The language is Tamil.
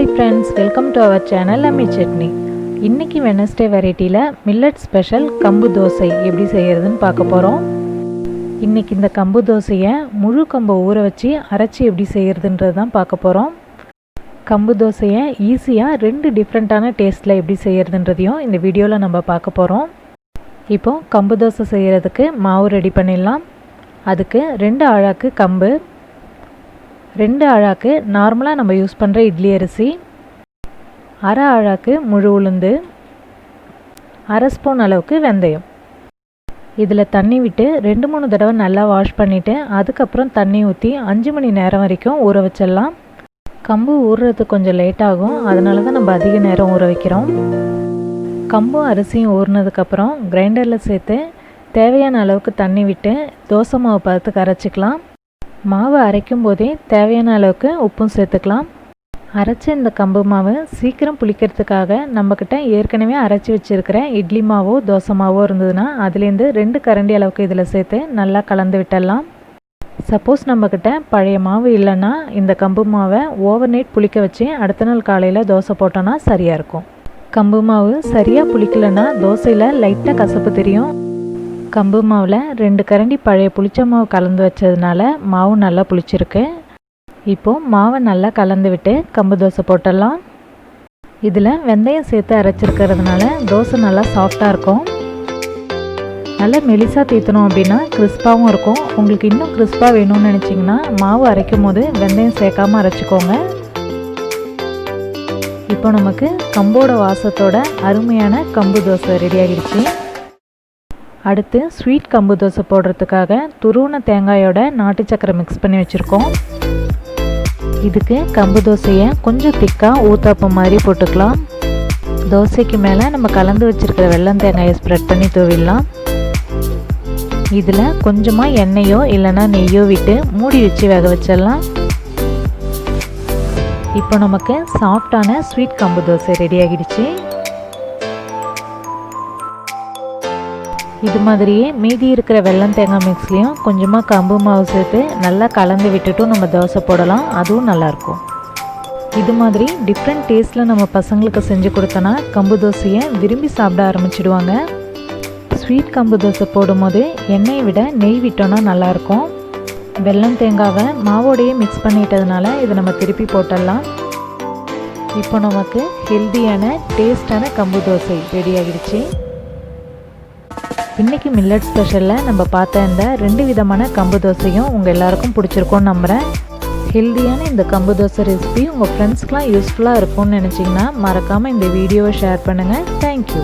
Hi friends, welcome to our channel Ammi Chutney. இன்னைக்கு Wednesday varietyல millet special கம்பு தோசை எப்படி செய்யறதுன்னு பார்க்க போறோம். இன்னைக்கு இந்த கம்பு தோசையை முழு கம்பை ஊற வச்சு அரைச்சி எப்படி செய்யறதுன்றது தான் பார்க்க போறோம். கம்பு தோசையை ஈஸியா ரெண்டு டிஃபரண்டான டேஸ்ட்ல எப்படி செய்யறதுன்றதையும் இந்த வீடியோல நம்ம பார்க்க போறோம். இப்போ கம்பு தோசை செய்யறதுக்கு மாவு ரெடி பண்ணிடலாம். அதுக்கு 2 ஆழாக்கு கம்பு, 2 ஆழாக்கு நார்மலாக நம்ம யூஸ் பண்ணுற இட்லி அரிசி, 1/2 ஆழாக்கு முழு உளுந்து, 1/2 ஸ்பூன் அளவுக்கு வெந்தயம். இதில் தண்ணி விட்டு 2-3 தடவை நல்லா வாஷ் பண்ணிவிட்டு அதுக்கப்புறம் தண்ணி ஊற்றி 5 மணி நேரம் வரைக்கும் ஊற வச்சிடலாம். கம்பு ஊறுறது கொஞ்சம் லேட் ஆகும், அதனால தான் நம்ம அதிக நேரம் ஊற வைக்கிறோம். கம்பும் அரிசியும் ஊறினதுக்கப்புறம் கிரைண்டரில் சேர்த்து தேவையான அளவுக்கு தண்ணி விட்டு தோசை மாவு பார்த்து அரைச்சிக்கலாம். மாவு அரைக்கும் போதே தேவையான அளவுக்கு உப்பும் சேர்த்துக்கலாம். அரைச்ச இந்த கம்பு மாவு சீக்கிரம் புளிக்கிறதுக்காக நம்மக்கிட்ட ஏற்கனவே அரைச்சி வச்சுருக்கிற இட்லி மாவோ தோசை மாவோ இருந்ததுன்னா அதுலேருந்து 2 கரண்டி அளவுக்கு இதில் சேர்த்து நல்லா கலந்து விட்டுடலாம். சப்போஸ் நம்மக்கிட்ட பழைய மாவு இல்லைன்னா இந்த கம்பு மாவை ஓவர் நைட் புளிக்க வச்சு அடுத்த நாள் காலையில் தோசை போட்டோன்னா சரியாக இருக்கும். கம்பு மாவு சரியாக புளிக்கலைன்னா தோசையில் லைட்டாக கசப்பு தெரியும். கம்பு மாவில் 2 கரண்டி பழைய புளிச்ச மாவு கலந்து வச்சதுனால மாவு நல்லா புளிச்சிருக்கு. இப்போது மாவை நல்லா கலந்து விட்டு கம்பு தோசை போட்டுடலாம். இதில் வெந்தயம் சேர்த்து அரைச்சிருக்கிறதுனால தோசை நல்லா சாஃப்டாக இருக்கும். நல்லா மெலிசாக தீத்தணும் அப்படின்னா கிறிஸ்பாகவும் இருக்கும். உங்களுக்கு இன்னும் கிறிஸ்பாக வேணும்னு நினச்சிங்கன்னா மாவு அரைக்கும் போது வெந்தயம் சேர்க்காமல் அரைச்சிக்கோங்க. இப்போ நமக்கு கம்போட வாசத்தோட அருமையான கம்பு தோசை ரெடி ஆகிடுச்சு. அடுத்து ஸ்வீட் கம்பு தோசை போடுறதுக்காக துருவன தேங்காயோட நாட்டு சக்கரை மிக்ஸ் பண்ணி வச்சுருக்கோம். இதுக்கு கம்பு தோசையை கொஞ்சம் திக்காக ஊத்தாப்பம் மாதிரி போட்டுக்கலாம். தோசைக்கு மேலே நம்ம கலந்து வச்சுருக்கிற வெல்லம் தேங்காயை ஸ்ப்ரெட் பண்ணி தூவிடலாம். இதில் கொஞ்சமாக எண்ணெயோ இல்லைன்னா நெய்யோ விட்டு மூடி வச்சு வேக வச்சிடலாம். இப்போ நமக்கு சாஃப்டான ஸ்வீட் கம்பு தோசை ரெடி ஆகிடுச்சு. இது மாதிரியே மீதி இருக்கிற வெல்லம் தேங்காய் மிக்ஸ்லேயும் கொஞ்சமாக கம்பு மாவு சேர்த்து நல்லா கலந்து விட்டுட்டும் நம்ம தோசை போடலாம், அதுவும் நல்லாயிருக்கும். இது மாதிரி டிஃப்ரெண்ட் டேஸ்ட்டில் நம்ம பசங்களுக்கு செஞ்சு கொடுத்தோன்னா கம்பு தோசையை விரும்பி சாப்பிட ஆரம்பிச்சிடுவாங்க. ஸ்வீட் கம்பு தோசை போடும்போது எண்ணெயை விட நெய் விட்டோன்னா நல்லாயிருக்கும். வெல்லம் தேங்காவை மாவோடையே மிக்ஸ் பண்ணிட்டதுனால இதை நம்ம திருப்பி போட்டுடலாம். இப்போ நமக்கு ஹெல்த்தியான டேஸ்டான கம்பு தோசை ரெடி ஆகிடுச்சு. இன்றைக்கி மில்லட் ஸ்பெஷலில் நம்ம பார்த்த இந்த 2 விதமான கம்பு தோசையும் உங்கள் எல்லாருக்கும் பிடிச்சிருக்கோன்னு நம்புகிறேன். ஹெல்த்தியான இந்த கம்பு தோசை ரெசிபி உங்கள் ஃப்ரெண்ட்ஸ்க்கெலாம் யூஸ்ஃபுல்லாக இருக்கும்னு நினச்சிங்கன்னா மறக்காமல் இந்த வீடியோவை ஷேர் பண்ணுங்கள். தேங்க்யூ.